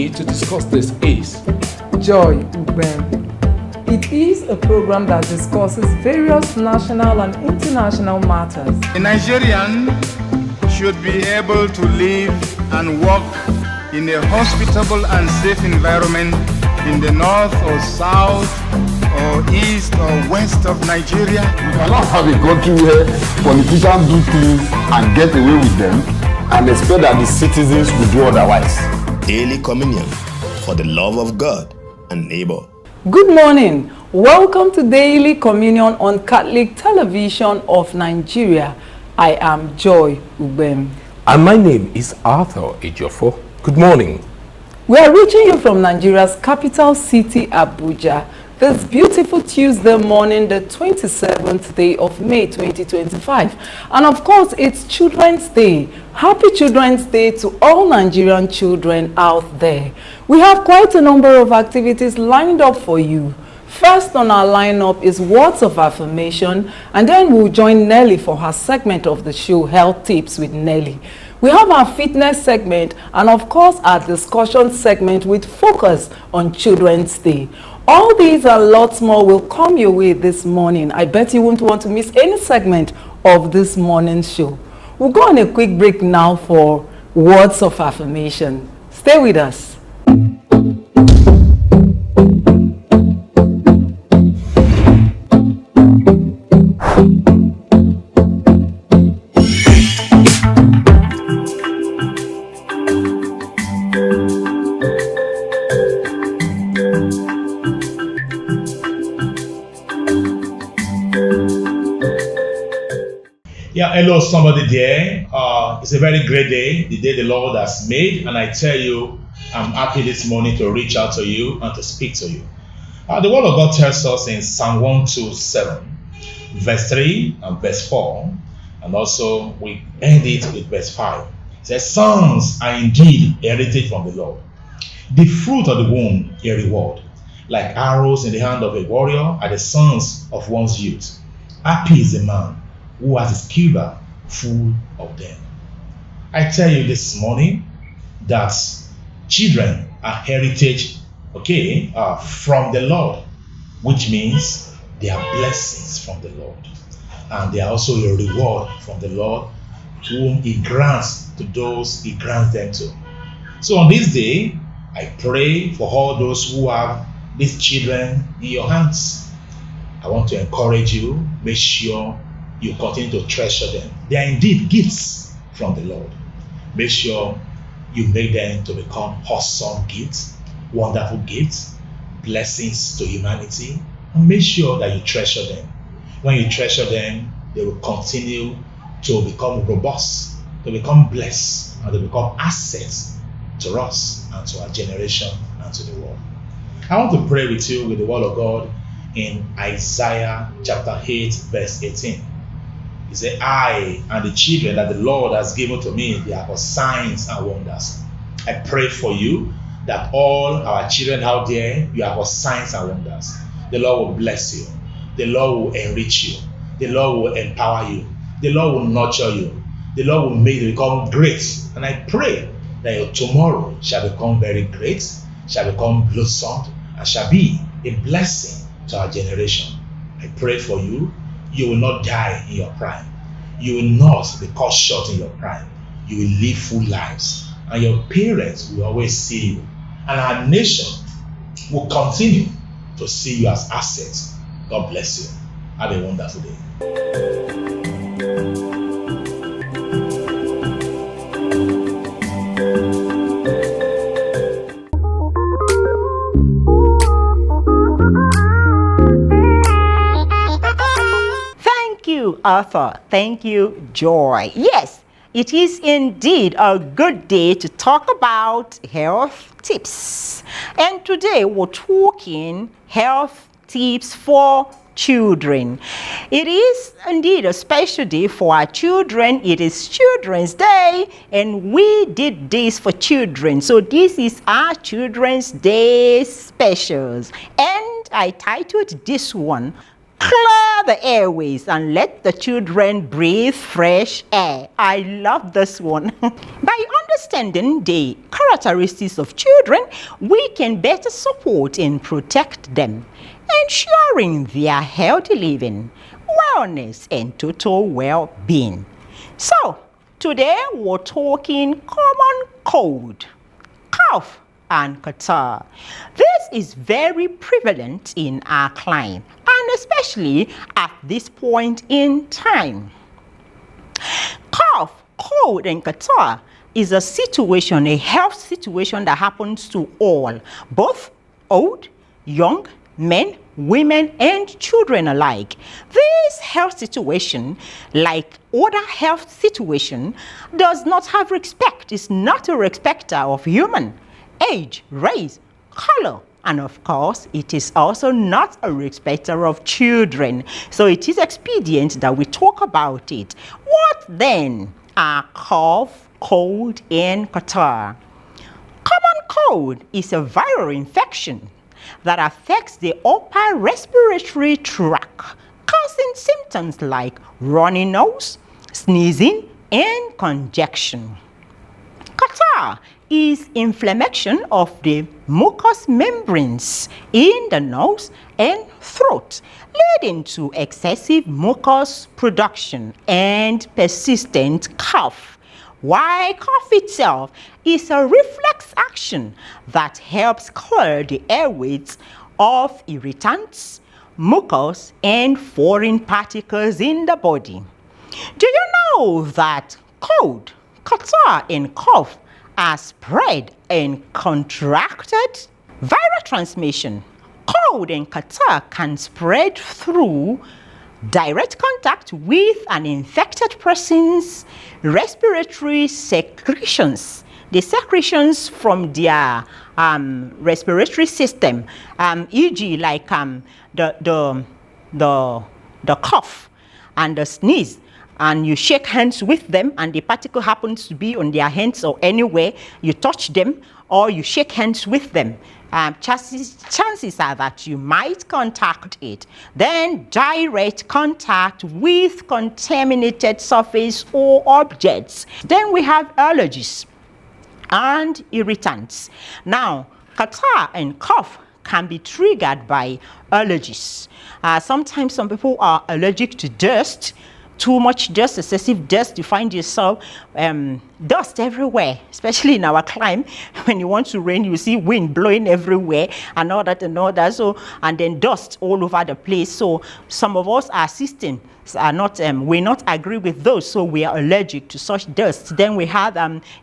me to discuss this is Joy Ubem. It is a program that discusses various national and international matters. A Nigerian should be able to live and work in a hospitable and safe environment in the north or south or east or west of Nigeria. We cannot have a country where politicians do things and get away with them and expect that the citizens will do otherwise. Daily Communion for the love of God and neighbor. Good morning. Welcome to Daily Communion on Catholic Television of Nigeria. I am Joy Ubem. and my name is Arthur Ejiofor. Good morning. We are reaching you from Nigeria's capital city, Abuja, this beautiful Tuesday morning, the 27th day of May 2025. And of course, it's Children's Day. Happy Children's Day to all Nigerian children out there. We have quite a number of activities lined up for you. First on our lineup is Words of Affirmation, and then we'll join Nelly for her segment of the show, Health Tips with Nelly. We have our fitness segment and of course our discussion segment with focus on Children's Day. All these and lots more will come your way this morning. I bet you won't want to miss any segment of this morning's show. We'll go on a quick break now for Words of Affirmation. Stay with us. Yeah, hello somebody there. It's a very great day, the day the Lord has made, and I tell you, I'm happy this morning to reach out to you and to speak to you. The word of God tells us in Psalm 127, verse 3 and verse 4, and also we end it with verse 5. It says, sons are indeed a heritage from the Lord, the fruit of the womb a reward. Like arrows in the hand of a warrior are the sons of one's youth. Happy is the man who has his quiver full of them. I tell you this morning that children are heritage, from the Lord, which means they are blessings from the Lord. And they are also a reward from the Lord, whom he grants to those he grants them to. So on this day, I pray for all those who have these children in your hands. I want to encourage you, make sure you continue to treasure them. They are indeed gifts from the Lord. Make sure you make them to become awesome gifts, wonderful gifts, blessings to humanity, and make sure that you treasure them. When you treasure them, they will continue to become robust, to become blessed, and to become assets to us and to our generation and to the world. I want to pray with you with the word of God in Isaiah chapter 8, verse 18. He said, I and the children that the Lord has given to me, they are for signs and wonders. I pray for you that all our children out there, you are for signs and wonders. The Lord will bless you. The Lord will enrich you. The Lord will empower you. The Lord will nurture you. The Lord will make you become great. And I pray that your tomorrow shall become very great, shall become blossomed, and shall be a blessing to our generation. I pray for you. You will not die in your prime. You will not be cut short in your prime. You will live full lives. And your parents will always see you. And our nation will continue to see you as assets. God bless you. Have a wonderful day. Arthur. Thank you, Joy. Yes, it is indeed a good day to talk about health tips. And today we're talking health tips for children. It is indeed a special day for our children. It is Children's Day, and we did this for children. So this is our Children's Day specials. And I titled this one, Clear the airways and let the children breathe fresh air. I love this one. By understanding the characteristics of children, we can better support and protect them, ensuring their healthy living, wellness, and total well-being. So, today we're talking common cold, cough, and catarrh. This is very prevalent in our climate, and especially at this point in time. Cough, cold, and catarrh is a situation, a health situation that happens to all, both old, young, men, women, and children alike. This health situation, like other health situation, does not have respect. It's not a respecter of human age, race, color, and of course, it is also not a respecter of children. So it is expedient that we talk about it. What then are cough, cold, and catarrh? Common cold is a viral infection that affects the upper respiratory tract, causing symptoms like runny nose, sneezing, and congestion. Catarrh is inflammation of the mucous membranes in the nose and throat, leading to excessive mucus production and persistent cough. While cough itself is a reflex action that helps clear the airways of irritants, mucus, and foreign particles in the body. Do you know that cold, catarrh, and cough are spread and contracted? Viral transmission. Cold and catarrh can spread through direct contact with an infected person's respiratory secretions. The secretions from their respiratory system, e.g. like the cough and the sneeze, and you shake hands with them and the particle happens to be on their hands or anywhere, you touch them or you shake hands with them, chances are that you might contact it. Then direct contact with contaminated surface or objects. Then we have allergies and irritants. Now, catarrh and cough can be triggered by allergies. Sometimes some people are allergic to dust. Too much dust, excessive dust, you find yourself dust everywhere, especially in our climate. When you want to rain, you see wind blowing everywhere and all that and all that. So, and then dust all over the place. So some of us, our systems are not, we not agree with those, so we are allergic to such dust. Then we have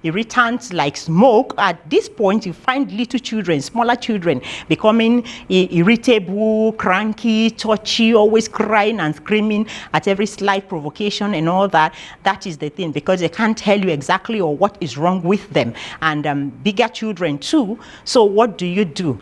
irritants like smoke. At this point, you find little children, smaller children, becoming irritable, cranky, touchy, always crying and screaming at every slight provocation and all that. That is the thing, because they can't tell you exactly or what is wrong with them. And bigger children too. So what do?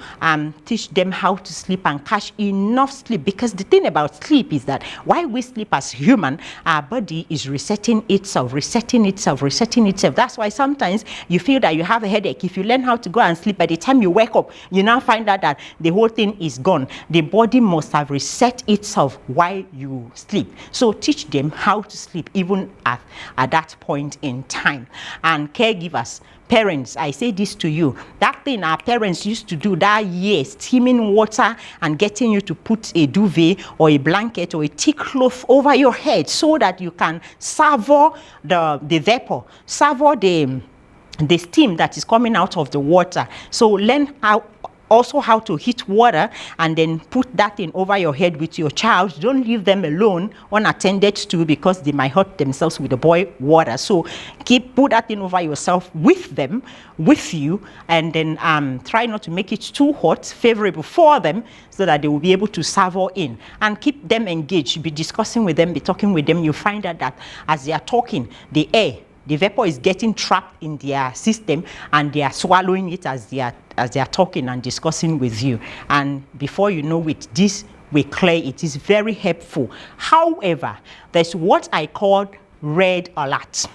Teach them how to sleep and catch enough sleep, because the thing about sleep is that while we sleep as human, our body is resetting itself. That's why sometimes you feel that you have a headache. If you learn how to go and sleep, by the time you wake up, you now find out that the whole thing is gone. The body must have reset itself while you sleep. So teach them how to sleep even at that point in time. And caregivers, parents, I say this to you, that thing our parents used to do that year, steaming water and getting you to put a duvet or a blanket or a thick cloth over your head so that you can savor the vapor, savor the steam that is coming out of the water. So learn how to heat water and then put that in over your head with your child. Don't leave them alone unattended to, because they might hurt themselves with the boiled water. So put that in over yourself with them, with you, and then try not to make it too hot, favorable for them, so that they will be able to savor in, and keep them engaged. Be discussing with them, be talking with them. You find out that as they are talking, the vapor is getting trapped in their system and they are swallowing it as they are talking and discussing with you. And before you know it, this will clear. It is very helpful. However, there's what I call red alert.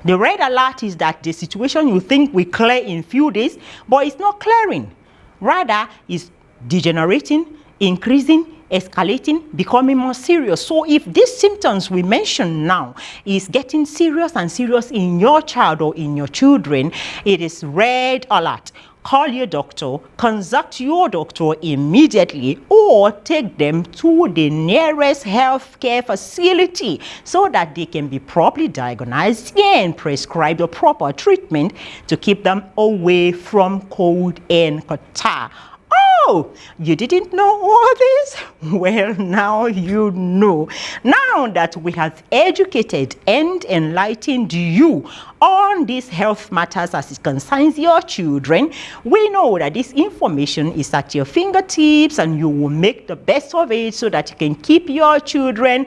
The red alert is that the situation you think will clear in few days, but it's not clearing. Rather, it's degenerating, increasing, escalating, becoming more serious. So if these symptoms we mentioned now is getting serious and serious in your child or in your children, it is red alert. Call your doctor, consult your doctor immediately, or take them to the nearest healthcare facility so that they can be properly diagnosed and prescribed the proper treatment to keep them away from cold and catarrh. Oh, you didn't know all this? Well, now you know. Now that we have educated and enlightened you on these health matters as it concerns your children, we know that this information is at your fingertips and you will make the best of it so that you can keep your children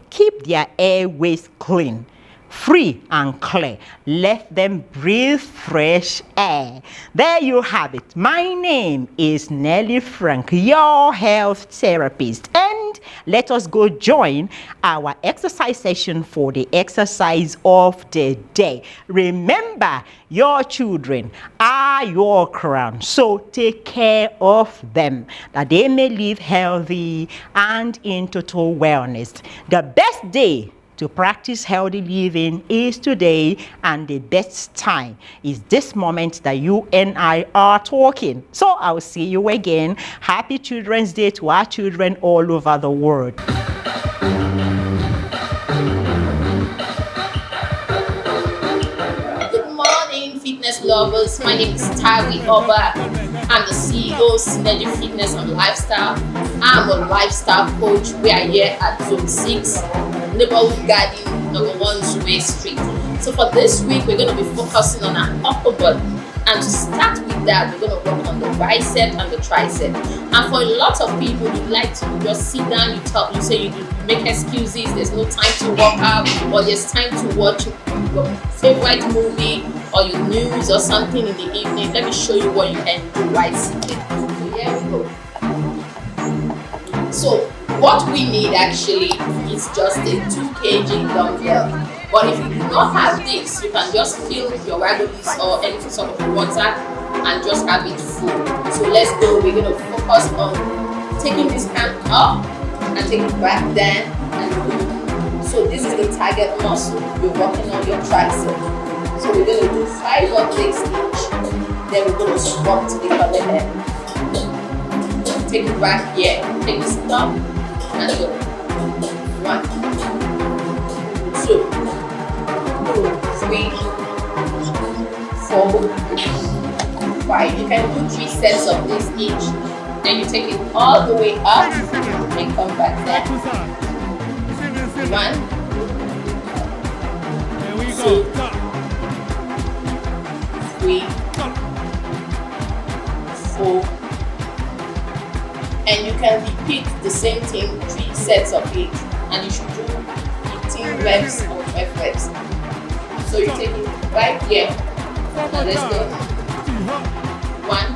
keep their airways clean, free and clear. Let them breathe fresh air. There you have it. My name is Nelly Frank, your health therapist. And let us go join our exercise session for the exercise of the day. Remember, your children are your crown, so take care of them that they may live healthy and in total wellness. The best day to practice healthy living is today, and the best time is this moment that you and I are talking. So I'll see you again. Happy Children's Day to our children all over the world. Good morning, fitness lovers. My name is Tawi Oba. I'm the CEO of Synergy Fitness and Lifestyle. I'm a lifestyle coach. We are here at Zone 6. Neighborhood Garden, number 1 Zuwe Street. So for this week, we're going to be focusing on our upper body. And to start with that, we're going to work on the bicep and the tricep. And for a lot of people, you like to just sit down, you say you make excuses, there's no time to work out, or there's time to watch your favorite movie or your news or something in the evening. Let me show you what you can do while sitting. So here we go. So what we need actually is just a 2 kg dumbbell. But if you do not have this, you can just fill your wagolis or any sort of water and just have it full. So let's go. We're going to focus on taking this hand up and take it back down and move. So this is the target muscle. You're working on your tricep. So we're going to do 5 of this each. Then we're going to swap to the other hand. Take it back here. Take this up and go. 1, 2, 3, 4, 5. You can do 3 sets of this each. Then you take it all the way up and come back down. 1, 2, 3, 4. And you can repeat the same thing 3 sets of it, and you should do 15 reps or 12 reps. So you take it right here. Now let's go. 1,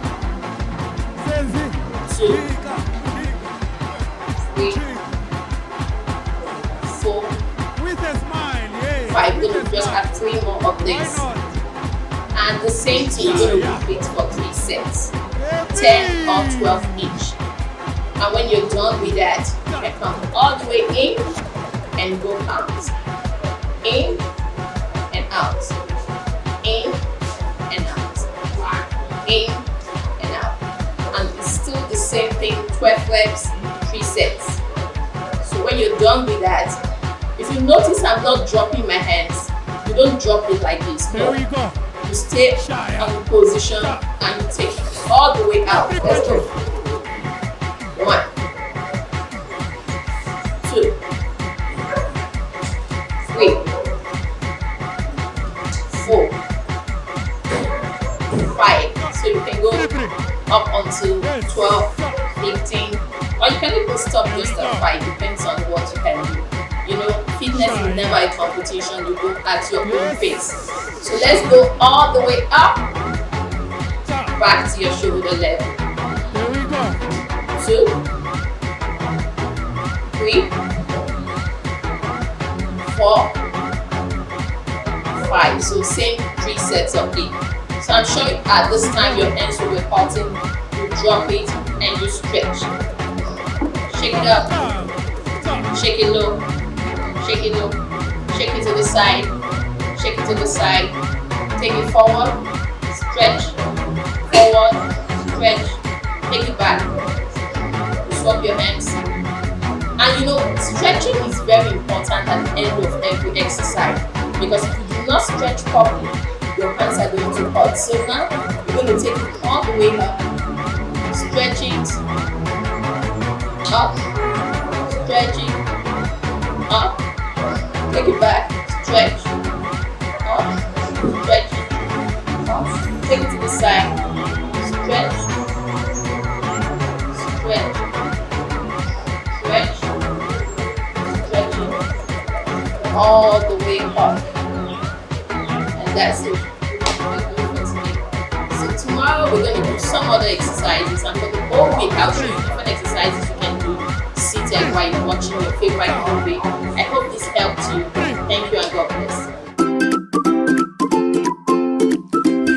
2, 3, 4, 5. We're going to just have 3 more of this. And the same thing you're going to repeat for 3 sets. 10 or 12 each. And when you're done with that, you can come all the way in and go out. In and out. In and out. In and out. And it's still the same thing, 12 reps, 3 sets. So when you're done with that, if you notice I'm not dropping my hands, you don't drop it like this. No. You stay on the position and you take it all the way out. Let's go. 1, 2, 3, 4, 5. So you can go up until 12, 15, or you can even stop just at 5. Depends on what you can do. You know, fitness is never a competition. You go at your own pace. So let's go all the way up, back to your shoulder level. 2, 3, 4, 5. So same 3 sets of it. So I'm sure at this time your hands will be hurting. You drop it and you stretch. Shake it up. Shake it low. Shake it low. Shake it to the side. Shake it to the side. Take it forward. Stretch. Forward. Stretch. Take it back. Swap your hands. And you know, stretching is very important at the end of every exercise, because if you do not stretch properly, your hands are going to hurt. So now you're going to take it all the way up. Stretch it up. Stretch it up. Take it back. Stretch up. Stretch it up. Take it to the side. Stretch. Stretch. Stretch. Stretching all the way up. And that's it. So tomorrow we're going to do some other exercises, and for the whole week I'll show you different exercises you can do seated while you're watching your favorite movie. I hope this helped you. Thank you and God bless.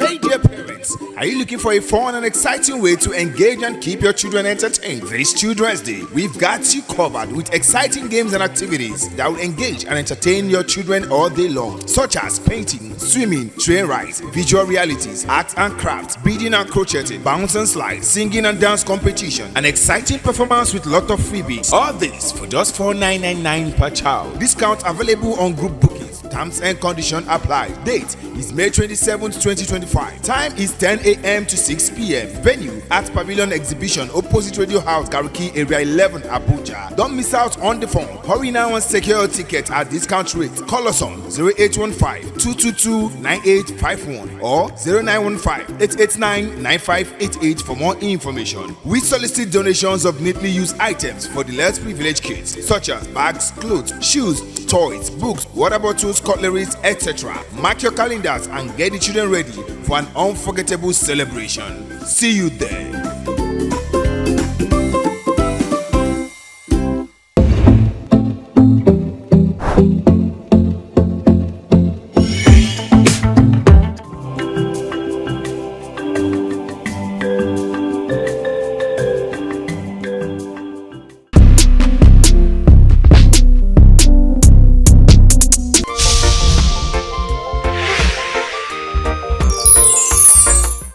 Hey dear parents, are you looking for a fun and exciting way to engage and keep your children entertained this Children's Day? We've got you covered with exciting games and activities that will engage and entertain your children all day long, such as painting, swimming, train rides, visual realities, art and crafts, beading and crocheting, bounce and slide, singing and dance competition, an exciting performance with lot of freebies. All this for just $4,999 per child. Discount available on group bookings. Terms and conditions apply. Date is May 27th, 2025. Time is 10 a.m. to 6 p.m. Venue at Pavilion Exhibition opposite Radio House, Gariki Area 11, Abuja. Don't miss out on the phone. Hurry now and secure your ticket at discount rate. Call us on 0815-222-9851 or 0915-889-9588 for more information. We solicit donations of neatly used items for the less privileged kids, such as bags, clothes, shoes, toys, books, water bottles, cutleries, etc. Mark your calendars and get the children ready for an unforgettable celebration. See you there.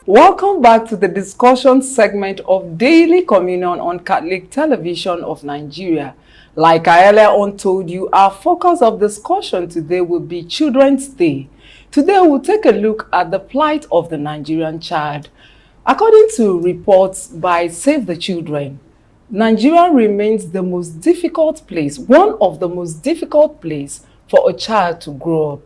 Welcome back to the discussion segment of Daily Communion on Catholic Television of Nigeria. Like I earlier on told you, our focus of discussion today will be Children's Day. Today we'll take a look at the plight of the Nigerian child. According to reports by Save the Children, Nigeria remains the most difficult place, one of the most difficult places for a child to grow up.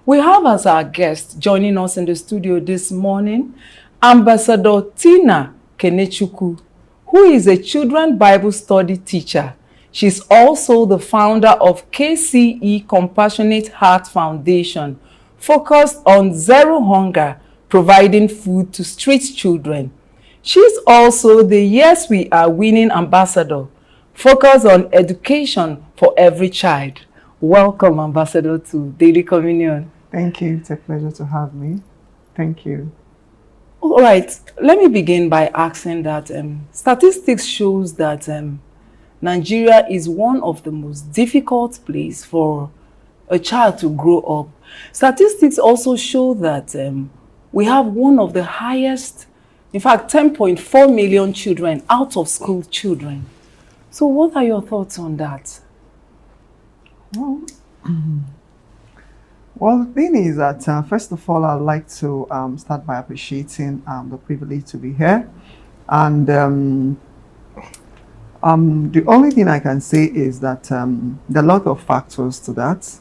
We have as our guest joining us in the studio this morning, Ambassador Tina Kenechukwu, who is a children Bible study teacher. She's also the founder of KCE Compassionate Heart Foundation, focused on zero hunger, providing food to street children. She's also the Yes We Are Winning ambassador, focused on education for every child. Welcome, Ambassador, to Daily Communion. Thank you. It's a pleasure to have me. Thank you. All right, let me begin by asking that statistics shows that Nigeria is one of the most difficult places for a child to grow up. Statistics also show that we have one of the highest, in fact, 10.4 million children out of school children. So what are your thoughts on that? Well, the thing is that, first of all, I'd like to start by appreciating the privilege to be here. And the only thing I can say is that there are a lot of factors to that.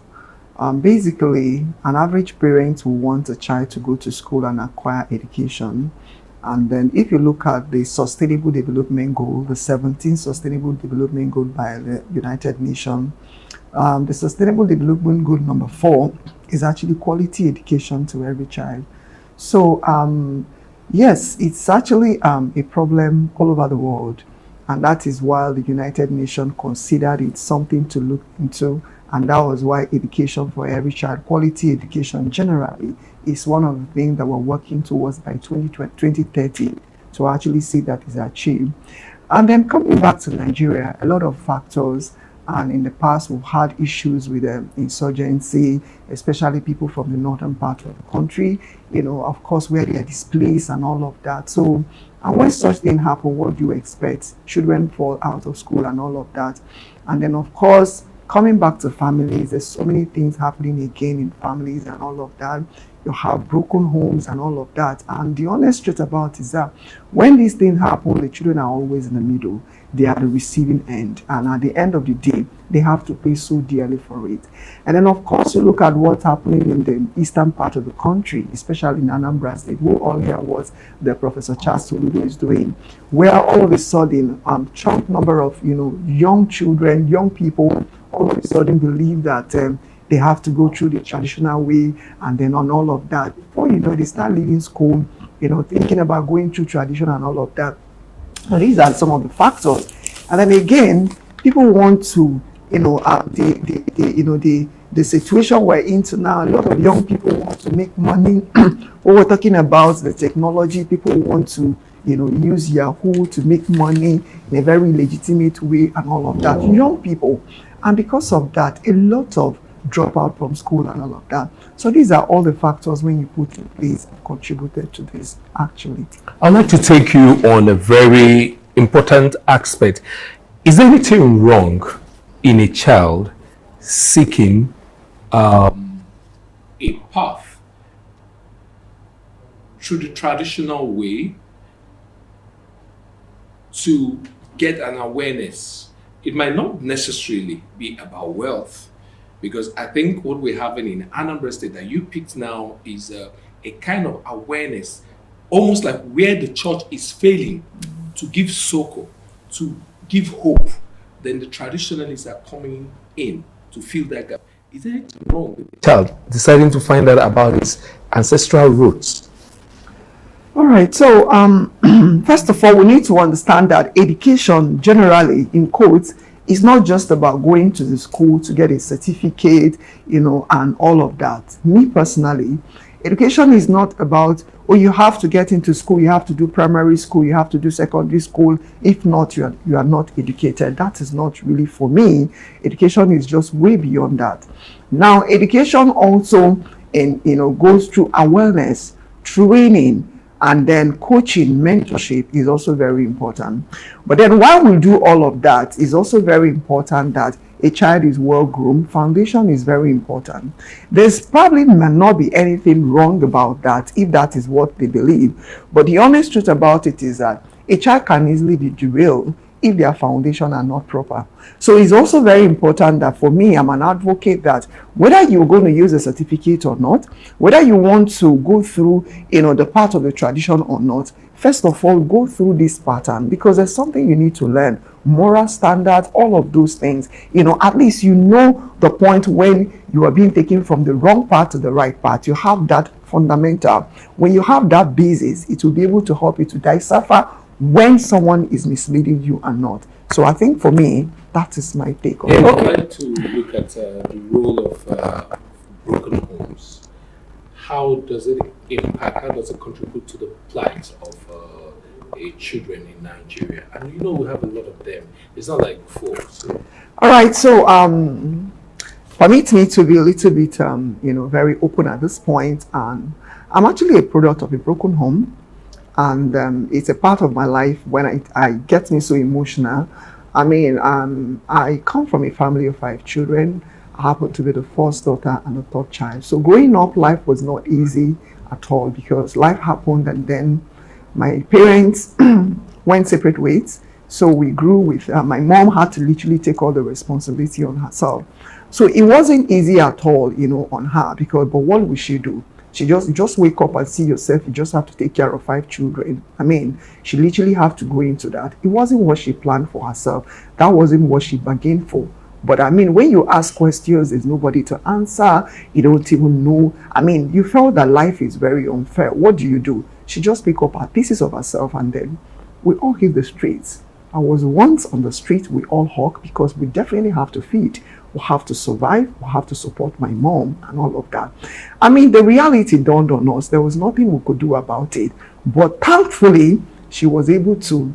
Basically, an average parent will want a child to go to school and acquire education. And then if you look at the Sustainable Development Goal, the 17th Sustainable Development Goal by the United Nations, the Sustainable Development Goal number 4 is actually quality education to every child. So yes, it's actually a problem all over the world, and that is why the United Nations considered it something to look into, and that was why education for every child, quality education generally, is one of the things that we're working towards by 2030 to actually see that is achieved. And then coming back to Nigeria, a lot of factors, and in the past we've had issues with insurgency, especially people from the northern part of the country, of course, where they are displaced and all of that. So, and when such thing happen, what do you expect? Children fall out of school and all of that. And then, of course, coming back to families, there's so many things happening again in families and all of that. You have broken homes and all of that. And the honest truth about it is that when these things happen, the children are always in the middle. They are the receiving end. And at the end of the day, they have to pay so dearly for it. And then, of course, you look at what's happening in the eastern part of the country, especially in Anambra State, who all hear what the Professor Charles Soludo is doing, where all of a sudden, chunk number of, young children, young people, all of a sudden believe that they have to go through the traditional way, and then on all of that. Before you know, they start leaving school, thinking about going through tradition and all of that. So these are some of the factors. And then again, people want to, the situation we're into now, a lot of young people want to make money. When we're talking about the technology, people want to, use Yahoo to make money in a very legitimate way and all of that. Young people. And because of that, a lot of drop out from school and all of that. So these are all the factors when you put in place contributed to this, actually. I'd like to take you on a very important aspect. Is there anything wrong in a child seeking a path through the traditional way to get an awareness? It might not necessarily be about wealth, because I think what we're having in Anambra State that you picked now is a kind of awareness, almost like where the church is failing to give succor, to give hope, then the traditionalists are coming in to fill that gap. Is there anything wrong with the child deciding to find out about its ancestral roots? All right, so first of all, we need to understand that education generally, in quotes, is not just about going to the school to get a certificate, and all of that. Me personally, education is not about, you have to get into school, you have to do primary school, you have to do secondary school. If not, you are not educated. That is not really for me. Education is just way beyond that. Now, education also, goes through awareness, training, and then coaching, mentorship is also very important. But then while we do all of that, it's also very important that a child is well groomed. Foundation is very important. There's probably might not be anything wrong about that if that is what they believe. But the honest truth about it is that a child can easily be derailed if their foundation are not proper. So it's also very important that for me, I'm an advocate that whether you're going to use a certificate or not, whether you want to go through, the part of the tradition or not, first of all, go through this pattern, because there's something you need to learn. Moral standards, all of those things. At least the point when you are being taken from the wrong path to the right path. You have that fundamental. When you have that basis, it will be able to help you to decipher when someone is misleading you or not. So I think for me, that is my take on it. I'd like to look at the role of broken homes. How does it impact, how does it contribute to the plight of children in Nigeria? And we have a lot of them. It's not like before. So. All right, so permit me to be a little bit, very open at this point. And I'm actually a product of a broken home. And it's a part of my life when I get me so emotional. I come from a family of 5 children. I happen to be the first daughter and the third child. So growing up, life was not easy at all, because life happened and then my parents went separate ways. So we grew with, my mom had to literally take all the responsibility on herself. So it wasn't easy at all, on her, but what would she do? She just wake up and see yourself. You just have to take care of 5 children. She literally have to go into that. It wasn't what she planned for herself. That wasn't what she bargained for. But when you ask questions, there's nobody to answer. You don't even know. You felt that life is very unfair. What do? She just pick up her pieces of herself, and then we all hit the streets. I was once on the street, we all hawk, because we definitely have to feed. We have to survive, we have to support my mom and all of that. The reality dawned on us. There was nothing we could do about it. But thankfully, she was able to,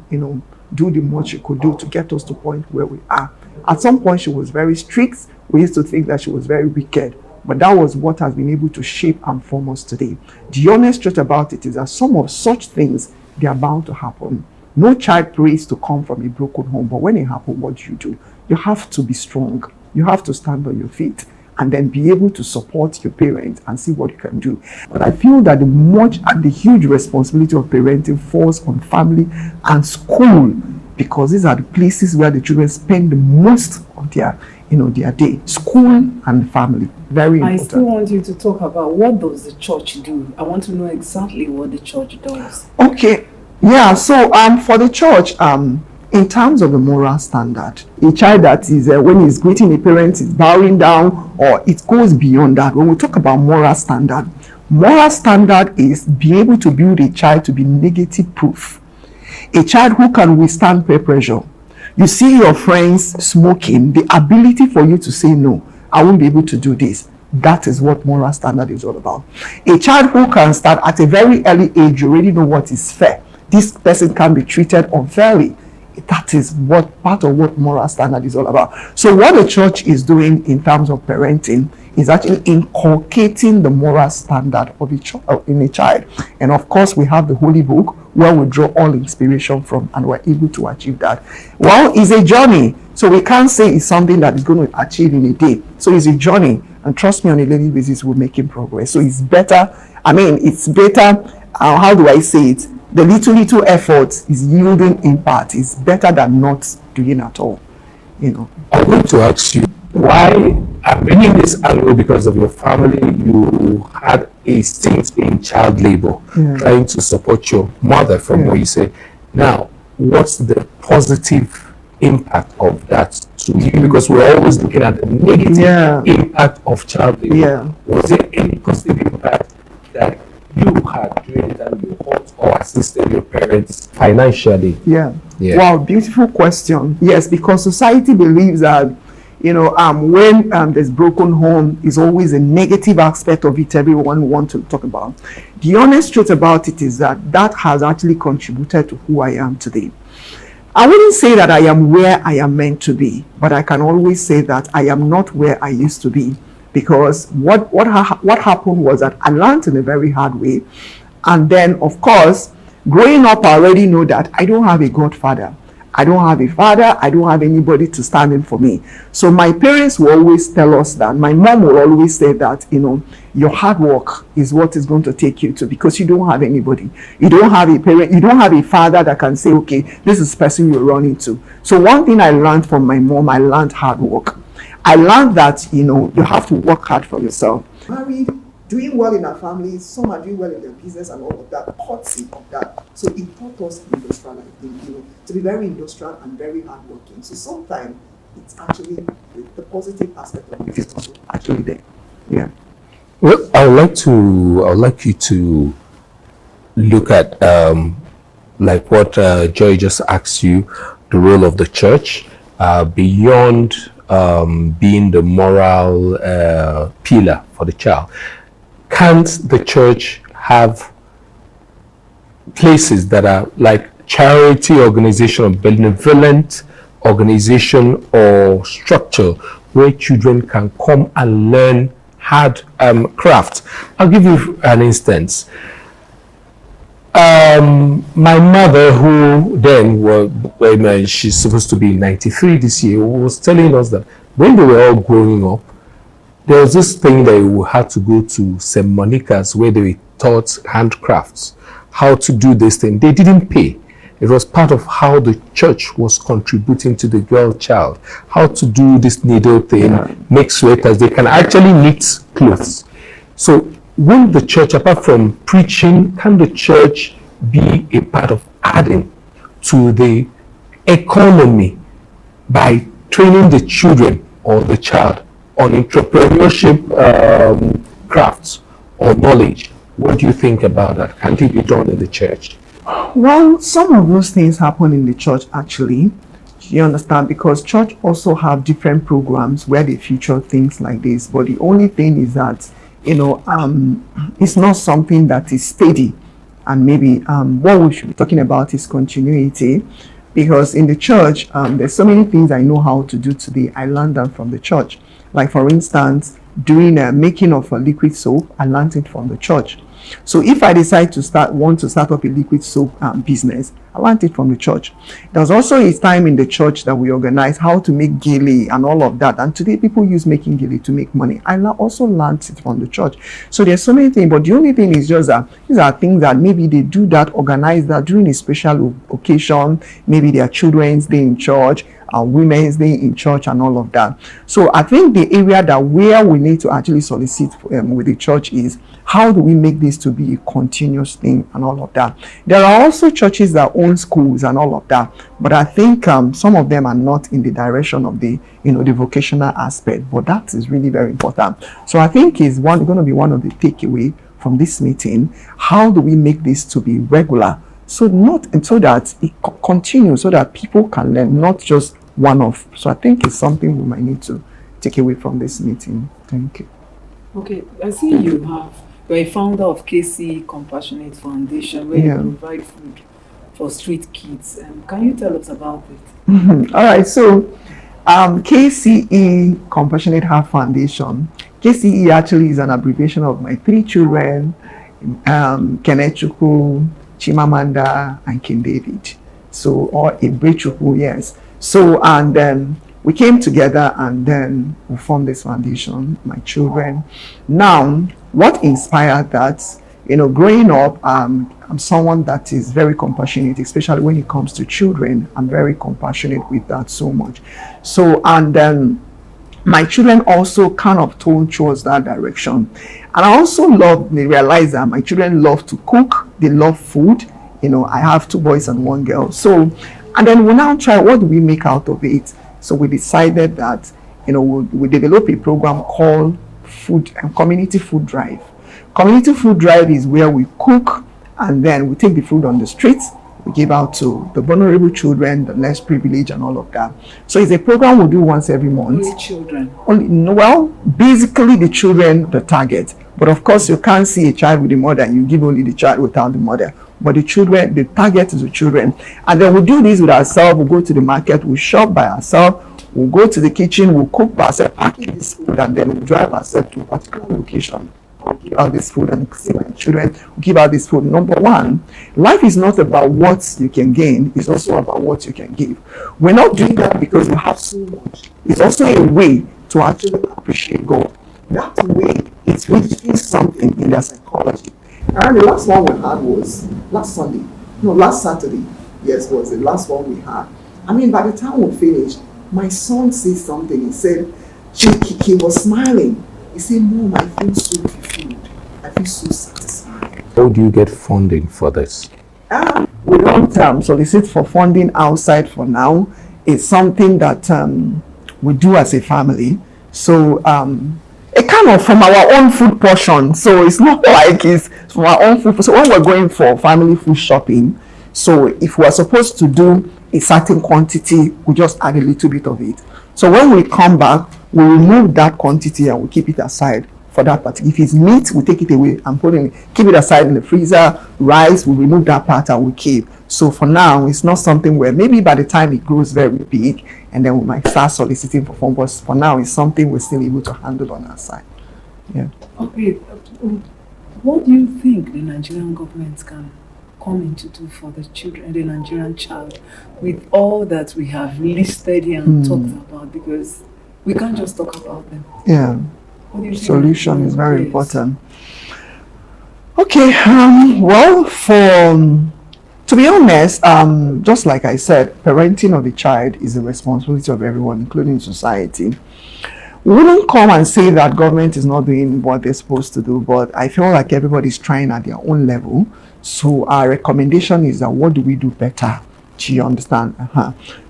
do the much she could do to get us to the point where we are. At some point, she was very strict. We used to think that she was very wicked. But that was what has been able to shape and form us today. The honest truth about it is that some of such things, they are bound to happen. No child prays to come from a broken home. But when it happens, what do? You have to be strong. You have to stand on your feet and then be able to support your parents and see what you can do. But I feel that the huge responsibility of parenting falls on family and school, because these are the places where the children spend the most of their day. School and family. Very important. I still want you to talk about what does the church do. I want to know exactly what the church does. Okay. Yeah, so for the church, in terms of the moral standard, a child that is, when he's greeting a parent, is bowing down, or it goes beyond that. When we talk about moral standard is being able to build a child to be negative proof. A child who can withstand peer pressure. You see your friends smoking, the ability for you to say, no, I won't be able to do this. That is what moral standard is all about. A child who can start at a very early age, you already know what is fair. This person can be treated unfairly. That is part of what moral standard is all about. So what the church is doing in terms of parenting is actually inculcating the moral standard of in a child. And of course, we have the Holy Book where we draw all inspiration from, and we're able to achieve that. Well, it's a journey. So we can't say it's something that is going to achieve in a day. So it's a journey. And trust me, on a daily basis, we're making progress. So it's better. How do I say it? The little effort is yielding impact. It's better than not doing at all. I'm going to ask you, why I'm bringing this angle because of your family. You had a stint in child labor, trying to support your mother, from what you say. Now, what's the positive impact of that to you? Because we're always looking at the negative impact of child labor. Was there any positive impact that you had during that you helped or assisted your parents financially? Wow, beautiful question. Yes, because society believes that when there's broken home is always a negative aspect of it everyone wants to talk about. The honest truth about it is that has actually contributed to who I am today. I wouldn't say that I am where I am meant to be, but I can always say that I am not where I used to be. Because what happened was that I learned in a very hard way. And then, of course, growing up, I already know that I don't have a godfather. I don't have a father. I don't have anybody to stand in for me. So my parents will always tell us that. My mom will always say that, your hard work is what is going to take you to, because you don't have anybody. You don't have a parent. You don't have a father that can say, okay, this is the person you're running to. So one thing I learned from my mom, I learned hard work. I learned that, you have to work hard for yourself. Married, doing well in our family, some are doing well in their business and all of that, courtesy of that. So it taught us industrial, I think, to be very industrial and very hardworking. So sometimes it's actually the positive aspect of it is also actually there. Yeah. Well, I would like you to look at like what Joy just asked you, the role of the church beyond being the moral pillar for the child. Can't the church have places that are like charity organization or benevolent organization or structure where children can come and learn hard craft? I'll give you an instance. My mother, who then she's supposed to be 93 this year, was telling us that when they were all growing up, there was this thing that we had to go to St. Monica's where they were taught handcrafts, how to do this thing. They didn't pay. It was part of how the church was contributing to the girl child, how to do this needle thing, make sweaters. They can actually knit clothes. So will the church, apart from preaching, can the church be a part of adding to the economy by training the children or the child on entrepreneurship crafts or knowledge? What do you think about that? Can it be done in the church? Well, some of those things happen in the church actually. You understand? Because church also have different programs where they feature things like this. But the only thing is that, it's not something that is steady. And maybe what we should be talking about is continuity. because in the church, there's so many things I know how to do today. I learned them from the church. Like for instance, doing a making of a liquid soap, I learned it from the church. So if I decide to want to start up a liquid soap business, I learned it from the church. There was also a time in the church that we organized how to make gele and all of that. And today people use making gele to make money. I also learned it from the church. So there's so many things, but the only thing is just that these are things that maybe they do that, organize that during a special occasion, maybe their children's day in church, Women's Day in church and all of that. So I think the area that where we need to actually solicit with the church is how do we make this to be a continuous thing and all of that. There are also churches that own schools and all of that, but I think some of them are not in the direction of the the vocational aspect, but that is really very important. So I think is going to be one of the takeaway from this meeting. How do we make this to be regular? So that it continues, so that people can learn, not just one-off. So I think it's something we might need to take away from this meeting. Thank you. Okay, I see you're a founder of KC Compassionate Foundation, where you provide food for street kids. Can you tell us about it? All right, so KCE Compassionate Heart Foundation. KCE actually is an abbreviation of my 3 children, Kenechukwu, Chimamanda, and King David. So, or Ebrechuku, yes. So, and then we came together and then we formed this foundation, my children. Now, what inspired that? Growing up, I'm someone that is very compassionate, especially when it comes to children. I'm very compassionate with that so much. So, and then my children also kind of told towards that direction. And I also realized that my children love to cook, they love food. I have 2 boys and 1 girl. So, and then we now try, what do we make out of it? So we decided that, we develop a program called Community Food Drive. Community Food Drive is where we cook and then we take the food on the streets. We give out to the vulnerable children, the less privileged and all of that. So it's a program we do once every month. Only children? Well, basically the children, the target. But of course, you can't see a child with a mother and you give only the child without the mother. But the children, the target is the children. And then we do this with ourselves. We go to the market, we shop by ourselves, we go to the kitchen, we cook by ourselves, package this food, and then we drive ourselves to a particular location. Give out this food and see my children give out this food. Number 1, life is not about what you can gain, it's also about what you can give. We're not doing that because we have so much. It's also a way to actually appreciate God. That way, it's really something in their psychology. And the last one we had was last Saturday. Yes, was the last one we had. I mean, by the time we finished, my son said something. He said, he was smiling. He said, Mom, I feel so fulfilled. I feel so satisfied. How do you get funding for this? We don't solicit for funding outside for now. It's something that we do as a family. So it kind of from our own food portion. So it's not like it's from our own food. So when we're going for family food shopping, so if we're supposed to do a certain quantity, we just add a little bit of it. So when we come back, we remove that quantity and we keep it aside for that part. If it's meat, we take it away and keep it aside in the freezer. Rice, we remove that part and we keep. So for now, it's not something where maybe by the time it grows very big, and then we might start soliciting for funds. But for now, it's something we're still able to handle on our side. Yeah. Okay. What do you think the Nigerian government can come in to do for the children, the Nigerian child, with all that we have listed here and talked about? Because we can't just talk about them. Yeah. Solution is very important. Okay. Well, to be honest, just like I said, parenting of the child is a responsibility of everyone, including society. We wouldn't come and say that government is not doing what they're supposed to do, but I feel like everybody's trying at their own level. So our recommendation is that what do we do better? Do you understand?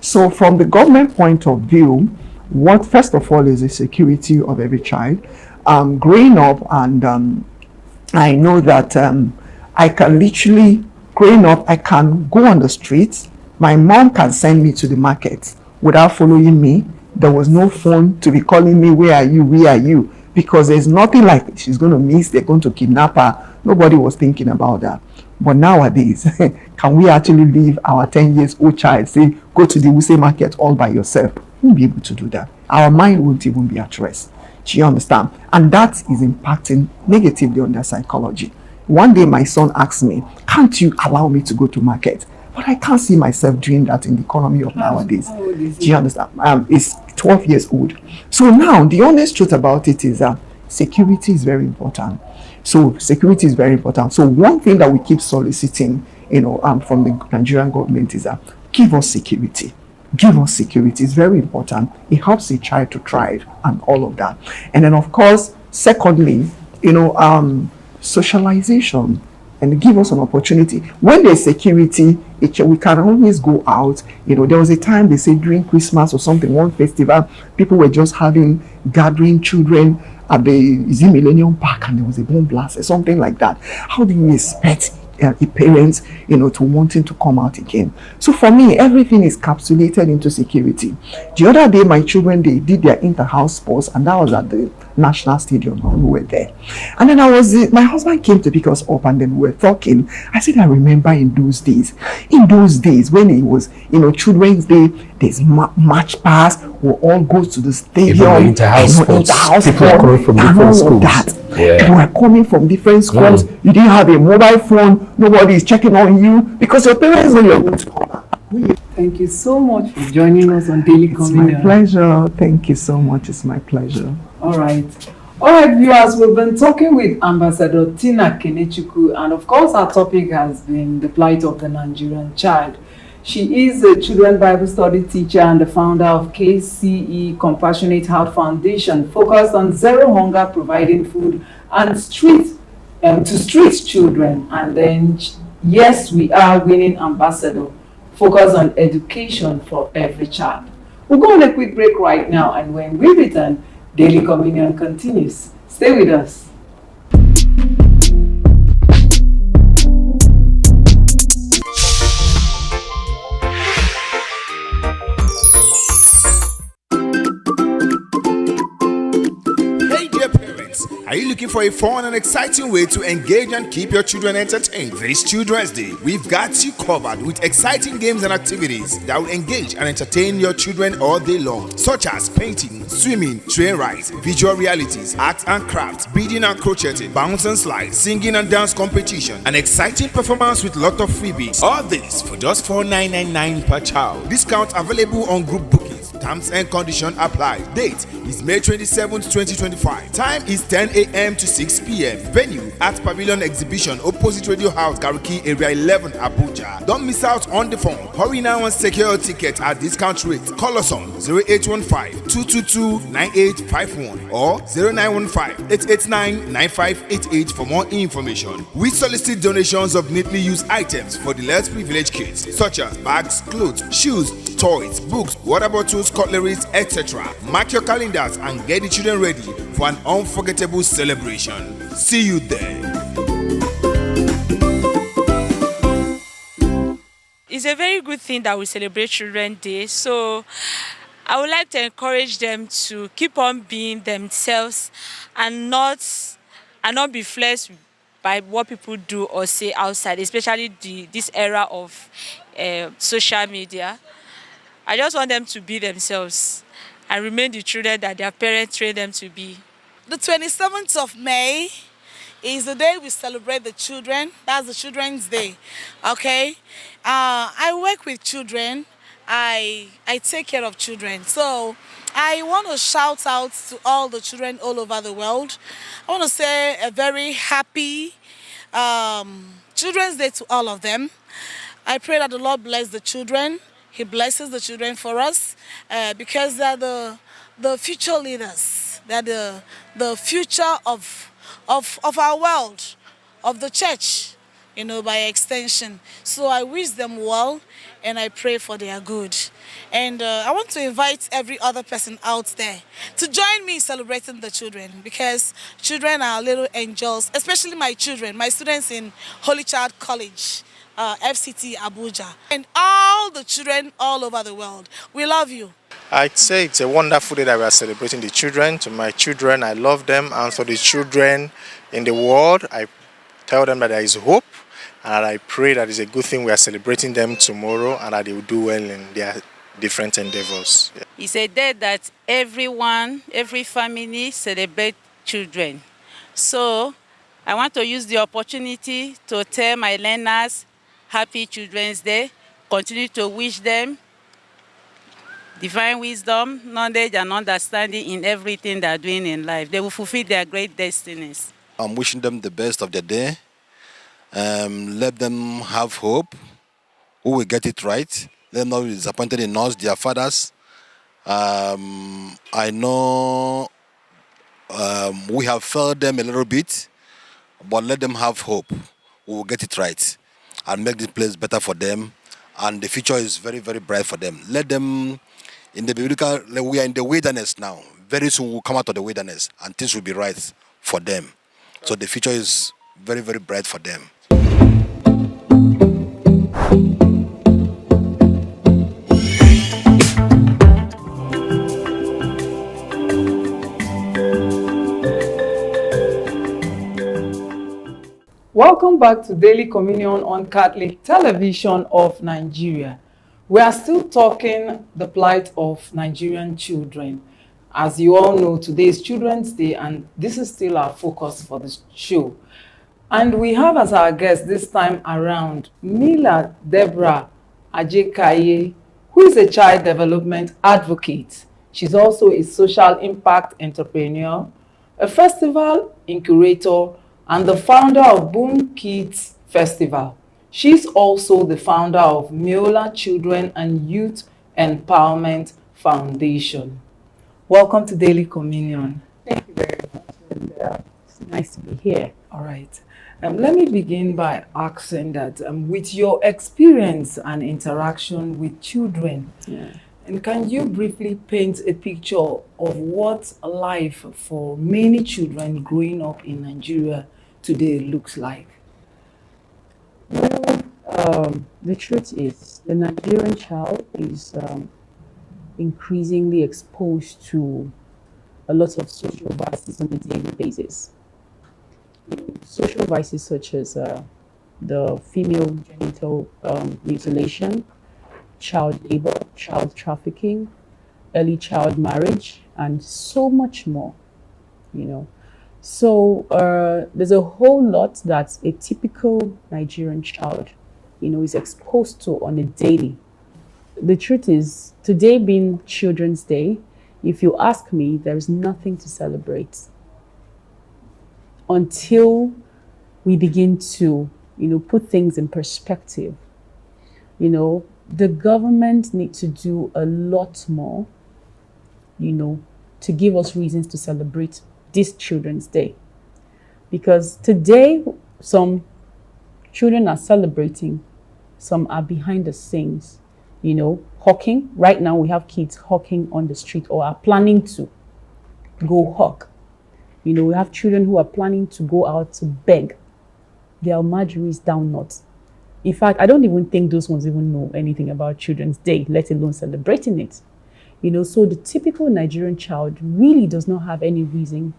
So from the government point of view, what first of all is the security of every child. Growing up, and I know that I can literally, growing up, I can go on the streets. My mom can send me to the market without following me. There was no phone to be calling me, where are you, where are you? Because there's nothing like she's going to miss, they're going to kidnap her. Nobody was thinking about that. But nowadays, can we actually leave our 10 years old child, say, go to the Wuse market all by yourself? We won't be able to do that. Our mind won't even be at rest. Do you understand? And that is impacting negatively on their psychology. One day my son asked me, can't you allow me to go to market? But I can't see myself doing that in the economy of nowadays. Do you understand? It's 12 years old. So now, the honest truth about it is that security is very important. So security is very important. So one thing that we keep soliciting, from the Nigerian government is that give us security. Give us security. It's very important. It helps a child to thrive and all of that. And then, of course, secondly, socialization, and give us an opportunity. When there's security, we can always go out. There was a time they say during Christmas or something, one festival, people were just gathering children at the Millennium Park, and there was a bomb blast or something like that. How do you expect parents, to wanting to come out again? So for me, everything is capsulated into security. The other day, my children, they did their inter-house sports, and that was at the National Stadium. We were there. And then my husband came to pick us up, and then we were talking. I said, I remember in those days when it was, Children's Day, there's match pass, we'll all go to the stadium. Even the inter-house sports, people are coming from different schools. People were coming from different schools. You didn't have a mobile phone. Nobody is checking on you because your parents know you're going to come back. Thank you so much for joining us on Daily Communion. It's my pleasure. Thank you so much. It's my pleasure. All right, viewers, we've been talking with Ambassador Tina Kenechukwu, and of course our topic has been the plight of the Nigerian child. She is a children Bible study teacher and the founder of KCE Compassionate Heart Foundation, focused on zero hunger, providing food and to street children. And then, yes, we are winning ambassador, focused on education for every child. We'll go on a quick break right now, and when we return, Daily Communion continues. Stay with us. Are you looking for a fun and exciting way to engage and keep your children entertained? This Children's Day, we've got you covered with exciting games and activities that will engage and entertain your children all day long, such as painting, swimming, train rides, visual realities, art and crafts, beading and crocheting, bounce and slide, singing and dance competition, an exciting performance with lot of freebies. All this for just $4,999 per child. Discount available on group bookings. Terms and conditions apply. Date is May 27th, 2025. Time is 10 a.m. to 6 p.m. Venue at Pavilion Exhibition opposite Radio House, Gariki Area 11, Abuja. Don't miss out on the fun. Hurry now and secure your ticket at discount rate. Call us on 0815-222-9851 or 0915-889-9588 for more information. We solicit donations of neatly used items for the less privileged kids, such as bags, clothes, shoes, toys, books, water bottles, cutleries, etc. Mark your calendars and get the children ready for an unforgettable celebration. See you there. It's a very good thing that we celebrate Children's Day. So I would like to encourage them to keep on being themselves and not be flexed by what people do or say outside, especially this era of social media. I just want them to be themselves and remain the children that their parents train them to be. The 27th of May is the day we celebrate the children. That's the Children's Day, okay? I work with children. I take care of children. So I want to shout out to all the children all over the world. I want to say a very happy Children's Day to all of them. I pray that the Lord bless the children. He blesses the children for us because they're the future leaders. They're the future of our world, of the church, by extension. So I wish them well and I pray for their good. And I want to invite every other person out there to join me in celebrating the children, because children are little angels, especially my children, my students in Holy Child College. FCT Abuja, and all the children all over the world. We love you. I'd say it's a wonderful day that we are celebrating the children. To my children, I love them, and for the children in the world, I tell them that there is hope, And I pray that it's a good thing we are celebrating them tomorrow and that they will do well in their different endeavors. Yeah. It's a day that everyone, every family celebrate children. So I want to use the opportunity to tell my learners Happy Children's Day. Continue to wish them divine wisdom, knowledge, and understanding in everything they're doing in life. They will fulfill their great destinies. I'm wishing them the best of the day. Let them have hope. Who will get it right? Let them not be disappointed in us, their fathers. I know we have failed them a little bit, but let them have hope. We will get it right and make this place better for them. And the future is very, very bright for them. Let them, in the biblical, we are in the wilderness now. Very soon we'll come out of the wilderness and things will be right for them. So the future is very, very bright for them. Welcome back to Daily Communion on Catholic Television of Nigeria. We are still talking the plight of Nigerian children. As you all know, today is Children's Day, and this is still our focus for this show. And we have as our guest this time around Mila Deborah Ajekaye, who is a child development advocate. She's also a social impact entrepreneur, a festival curator, and the founder of Boom Kids Festival. She's also the founder of Miola Children and Youth Empowerment Foundation. Welcome to Daily Communion. Thank you very much. And, it's nice to be here. All right. Let me begin by asking that with your experience and interaction with children, and can you briefly paint a picture of what life for many children growing up in Nigeria today looks like? Well, the truth is the Nigerian child is increasingly exposed to a lot of social vices on a daily basis. Social vices such as the female genital mutilation, child labor, child trafficking, early child marriage, and so much more, So there's a whole lot that a typical Nigerian child, is exposed to on a daily. The truth is, today being Children's Day, if you ask me, there is nothing to celebrate until we begin to, put things in perspective. The government needs to do a lot more, to give us reasons to celebrate this Children's Day. Because today, some children are celebrating, some are behind the scenes, hawking. Right now, we have kids hawking on the street or are planning to go hawk. We have children who are planning to go out to beg. Their Marjorie's down north. In fact, I don't even think those ones even know anything about Children's Day, let alone celebrating it. So the typical Nigerian child really does not have any reason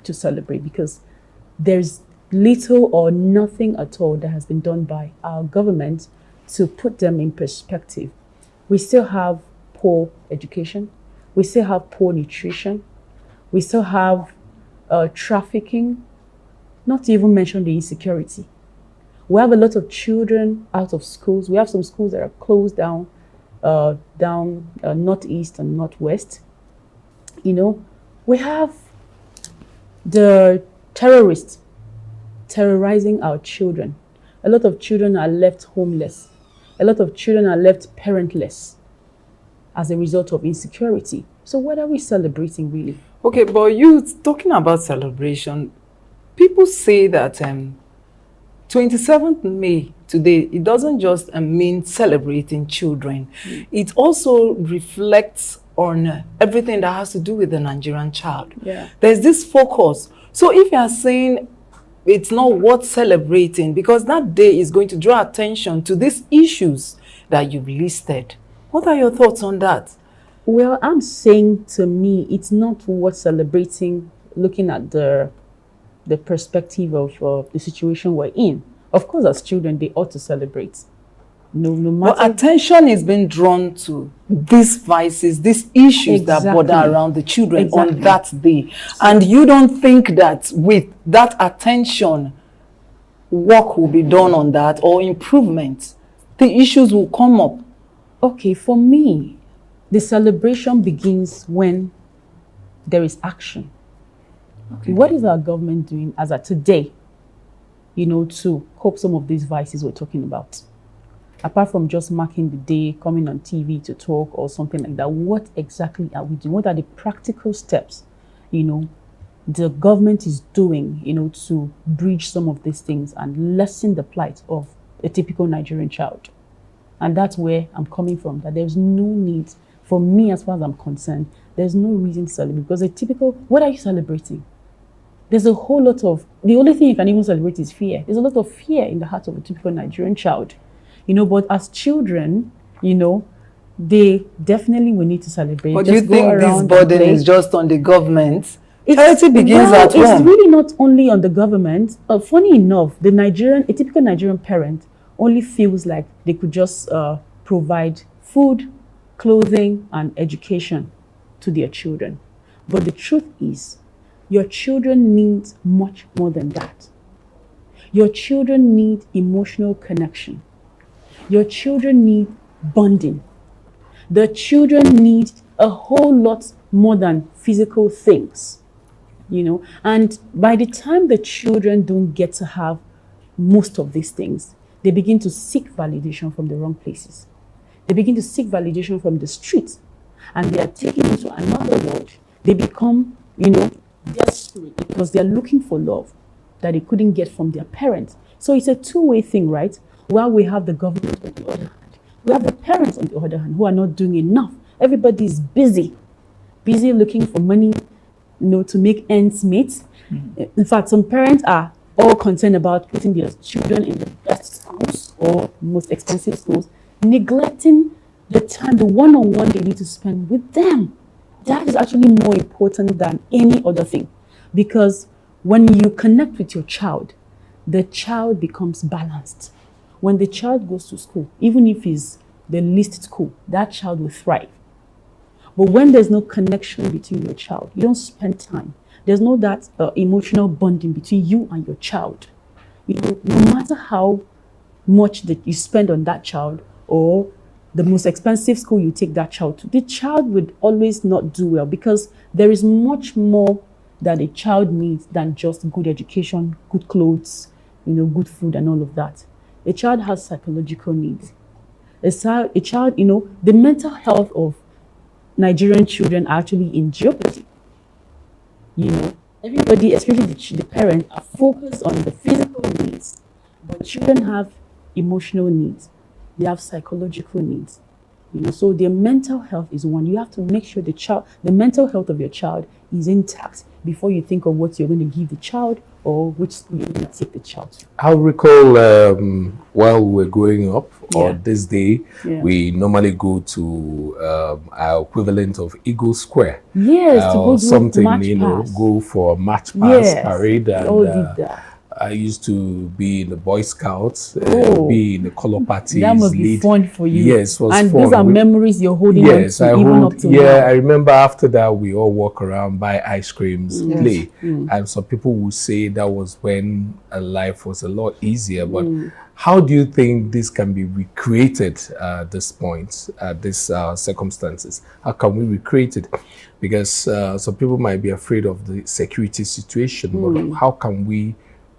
to celebrate because there's little or nothing at all that has been done by our government to put them in perspective. We still have poor education. We still have poor nutrition. We still have trafficking, not to even mention the insecurity. We have a lot of children out of schools. We have some schools that are closed down, northeast and northwest. We have the terrorists terrorizing our children. A lot of children are left homeless. A lot of children are left parentless as a result of insecurity. So what are we celebrating really? Okay, but you talking about celebration, people say that 27th May today, it doesn't just mean celebrating children. It also reflects on everything that has to do with the Nigerian child. Yeah. There's this focus. So if you are saying it's not worth celebrating because that day is going to draw attention to these issues that you've listed, what are your thoughts on that? Well, I'm saying to me, it's not worth celebrating looking at the perspective of the situation we're in. Of course, as children, they ought to celebrate. No But matter. attention is being drawn to these vices, these issues that Exactly. border around the children on Exactly. that day. And you don't think that with that attention, work will be done on that or improvement. The issues will come up. Okay, for me, the celebration begins when there is action. Okay. What is our government doing as of today, to cope some of these vices we're talking about? Apart from just marking the day, coming on TV to talk or something like that, what exactly are we doing? What are the practical steps, the government is doing, to bridge some of these things and lessen the plight of a typical Nigerian child? And that's where I'm coming from, that there's no need, for me as far as I'm concerned, there's no reason to celebrate. Because what are you celebrating? There's a whole lot of, the only thing you can even celebrate is fear. There's a lot of fear in the heart of a typical Nigerian child. But as children, they definitely will need to celebrate. But do you think this burden is just on the government? Charity begins at home. It's really not only on the government. Funny enough, a typical Nigerian parent only feels like they could just provide food, clothing, and education to their children. But the truth is, your children need much more than that. Your children need emotional connection. Your children need bonding. The children need a whole lot more than physical things, And by the time the children don't get to have most of these things, they begin to seek validation from the wrong places. They begin to seek validation from the street, and they are taken into another world. They become, desperate because they are looking for love that they couldn't get from their parents. So it's a two-way thing, right? While we have the government on the other hand, we have the parents on the other hand who are not doing enough. Everybody is busy looking for money, to make ends meet. In fact, some parents are all concerned about putting their children in the best schools or most expensive schools, neglecting the time, the one-on-one they need to spend with them. That is actually more important than any other thing, because when you connect with your child, the child becomes balanced. When the child goes to school, even if it's the least school, that child will thrive. But when there's no connection between your child, you don't spend time. There's no that emotional bonding between you and your child. No matter how much that you spend on that child or the most expensive school you take that child to, the child would always not do well, because there is much more that a child needs than just good education, good clothes, good food and all of that. A child has psychological needs. A child, the mental health of Nigerian children are actually in jeopardy. Everybody, especially the parents, are focused on the physical needs, but children have emotional needs. They have psychological needs. So their mental health is one. You have to make sure the mental health of your child is intact before you think of what you're going to give the child or which school you're going to take the child to. I recall while we were growing up, or this day, we normally go to our equivalent of Eagle Square. Yes, to go something, pass. go for a match pass parade. And all did that. I used to be in the Boy Scouts, be in the color parties. That must be fun for you. Yes, it was and fun. These are memories you're holding on to even up to now. I remember after that we all walk around, buy ice creams, play. And some people would say that was when life was a lot easier. But how do you think this can be recreated at this point, at these circumstances? How can we recreate it? Because some people might be afraid of the security situation, but how can we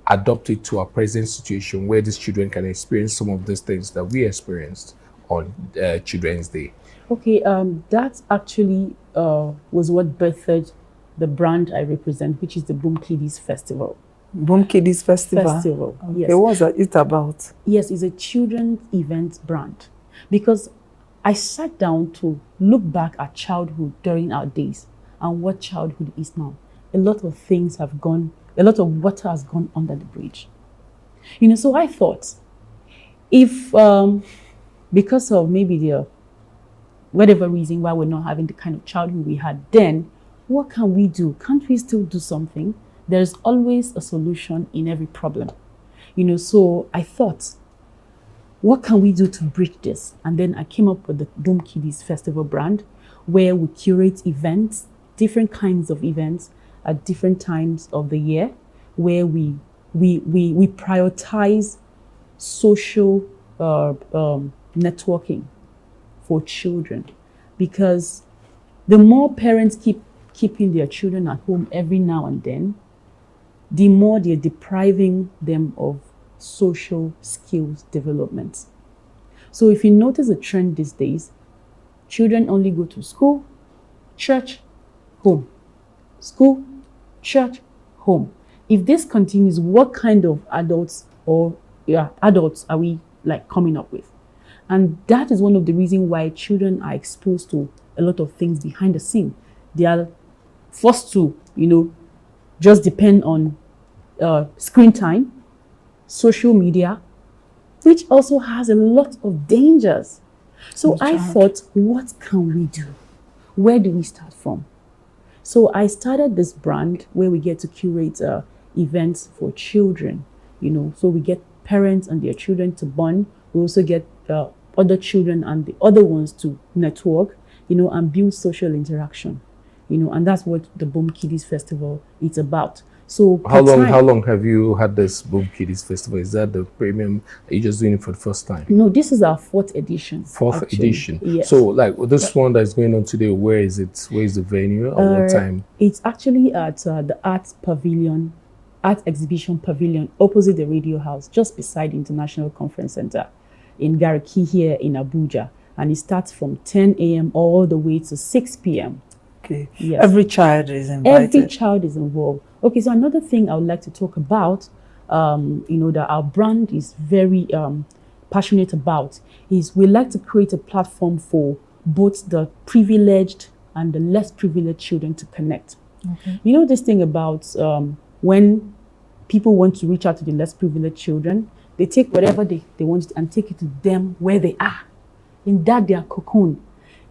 adopt it to our present situation where these children can experience some of these things that we experienced on Children's Day? Okay, that actually was what birthed the brand I represent, which is the Boom Kiddies Festival. Boom Kiddies Festival. Okay, yes. What's it about? Yes, it's a children's event brand, because I sat down to look back at childhood during our days and what childhood is now. A lot of things have gone. A lot of water has gone under the bridge. So I thought, if because of maybe the whatever reason why we're not having the kind of childhood we had then, what can we do? Can't we still do something? There's always a solution in every problem. So I thought, what can we do to bridge this? And then I came up with the Boom Kiddies Festival brand, where we curate events, different kinds of events at different times of the year, where we prioritize social networking for children, because the more parents keeping their children at home every now and then, the more they're depriving them of social skills development. So if you notice a trend these days, children only go to school, church, home. School, church, home. If this continues, what kind of adults are we coming up with? And that is one of the reasons why children are exposed to a lot of things behind the scene. They are forced to, just depend on screen time, social media, which also has a lot of dangers. So I thought, what can we do? Where do we start from? So I started this brand where we get to curate events for children, so we get parents and their children to bond. We also get other children and the other ones to network, and build social interaction, and that's what the Boom Kiddies Festival is about. So how long have you had this Boom Kiddies Festival? Is that the premium? Are you just doing it for the first time? No, this is our fourth edition. Fourth edition. Yes. So this one that's going on today, where is it? Where is the venue? At what time? It's actually at the Art Exhibition Pavilion, opposite the Radio House, just beside the International Conference Center in Gariki here in Abuja. And it starts from 10 a.m. all the way to 6 p.m. Okay. Yes. Every child is invited. Every child is involved. Okay, so another thing I would like to talk about, that our brand is very passionate about, is we like to create a platform for both the privileged and the less privileged children to connect. Okay. This thing about when people want to reach out to the less privileged children, they take whatever they want and take it to them where they are, in that their cocoon.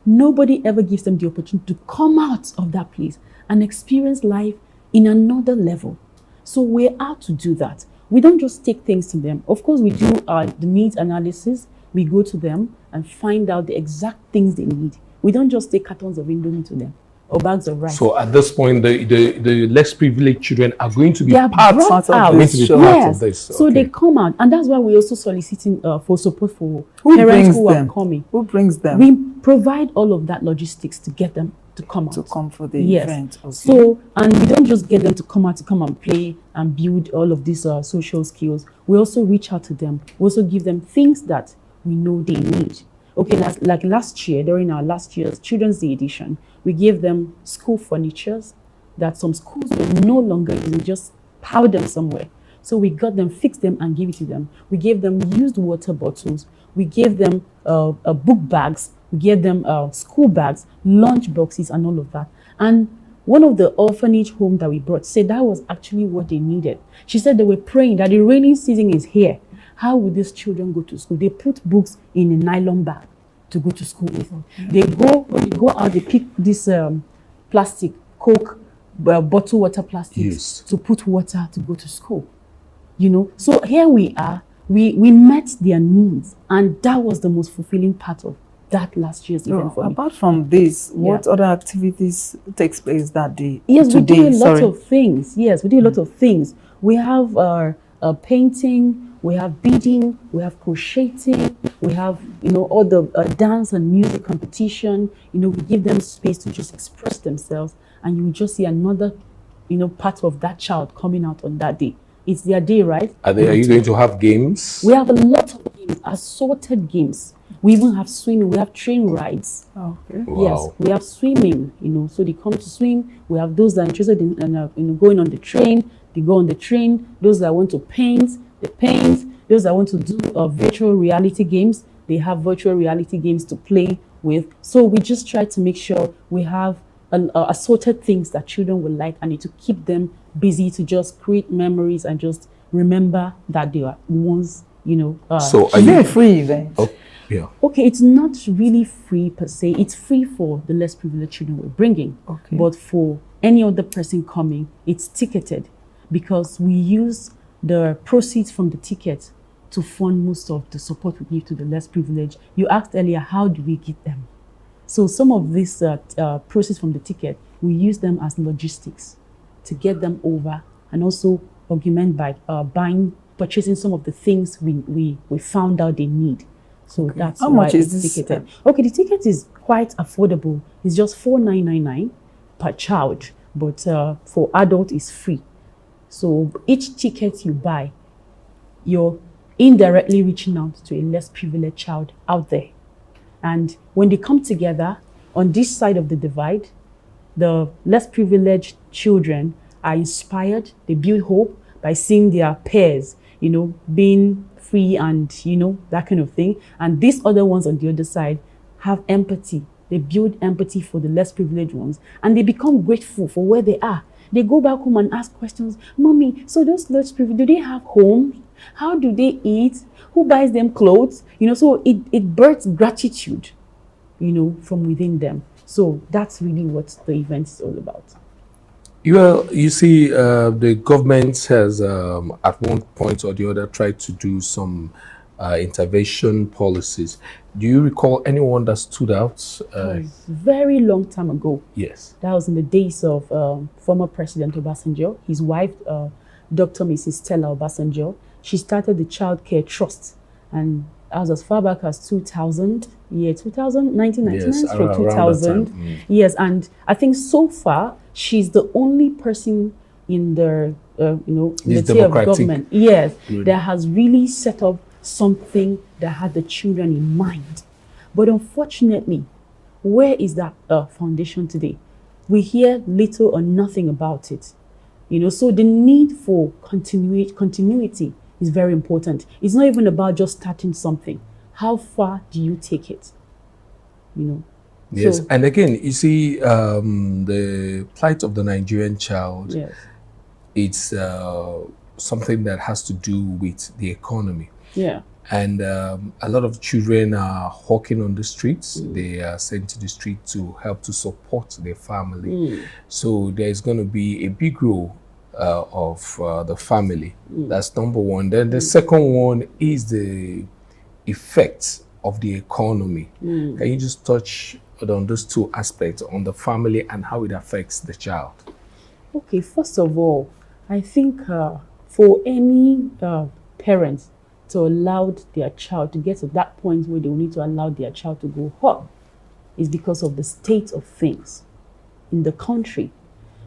Nobody ever gives them the opportunity to come out of that place and experience life in another level. So we're out to do that. We don't just take things to them. Of course, we do the needs analysis. We go to them and find out the exact things they need. We don't just take cartons of Indomie to them or bags of rice. So at this point, the less privileged children are going to be part of this. So they come out, and that's why we're also soliciting for support for parents who are coming. Who brings them? We provide all of that logistics to get them to come out. To come for the event. Okay. So, and we don't just get them to come out to come and play and build all of these social skills. We also reach out to them. We also give them things that we know they need. Okay, like last year, during our last year's Children's Day edition, we gave them school furnitures that some schools were no longer using, just power them somewhere. So we got them, fixed them, and gave it to them. We gave them used water bottles. We gave them book bags. We gave them school bags, lunch boxes, and all of that. And one of the orphanage homes that we brought said that was actually what they needed. She said they were praying that the rainy season is here. How would these children go to school? They put books in a nylon bag to go to school with. Okay. When they go out, they pick this plastic, Coke, bottled water plastics to put water to go to school. So here we are. We met their needs, and that was the most fulfilling part of that last year's event for me. Apart from this, what other activities takes place that day? Yes, we do a lot of things. Yes, we do a lot of things. We have painting, we have beading, we have crocheting, we have all the dance and music competition. We give them space to just express themselves, and you will just see another part of that child coming out on that day. It's their day, right? Are you going to have games? We have a lot of games, assorted games. We even have swimming. We have train rides. Okay. Wow. Yes, we have swimming. So they come to swim. We have those that are interested in going on the train. They go on the train. Those that want to paint, they paint. Those that want to do virtual reality games, they have virtual reality games to play with. So we just try to make sure we have assorted things that children will like, and to keep them busy, to just create memories and just remember that they are once, So are you a free event? Oh, yeah. Okay, it's not really free per se. It's free for the less privileged children we're bringing. Okay. But for any other person coming, it's ticketed, because we use the proceeds from the ticket to fund most of the support we give to the less privileged. You asked earlier, how do we get them? So some of these proceeds from the ticket, we use them as logistics to get them over, and also augment by purchasing some of the things we found out they need. So that's how much is this ticketed. Okay, the ticket is quite affordable. It's just $4,999 per child, but for adult it's free. So each ticket you buy, you're indirectly reaching out to a less privileged child out there. And when they come together on this side of the divide, the less privileged children are inspired. They build hope by seeing their peers, being free and, that kind of thing. And these other ones on the other side have empathy. They build empathy for the less privileged ones, and they become grateful for where they are. They go back home and ask questions. Mommy, so those less privileged, do they have homes? How do they eat? Who buys them clothes? So it births gratitude, from within them. So that's really what the event is all about. Well, you see, the government has at one point or the other tried to do some intervention policies. Do you recall anyone that stood out? Very long time ago. Yes. That was in the days of former President Obasanjo. His wife, Dr. Mrs. Stella Obasanjo, she started the Child Care Trust, and that was as far back as 2000, 1999 yes, through 2000. Yes, and I think so far she's the only person in the the tier of government, yes, that has really set up something that had the children in mind. But unfortunately, where is that foundation today? We hear little or nothing about it. So the need for continuity is very important. It's not even about just starting something. How far do you take it? Yes, so, and again, you see, the plight of the Nigerian child, yes, it's something that has to do with the economy. Yeah. And a lot of children are hawking on the streets. They are sent to the street to help to support their family. So there's going to be a big role of the family. That's number one. Then the second one is the effects of the economy. Can you just touch on those two aspects, on the family and how it affects the child? Okay, first of all, I think for any parents to allow their child to get to that point where they will need to allow their child to go home is because of the state of things in the country.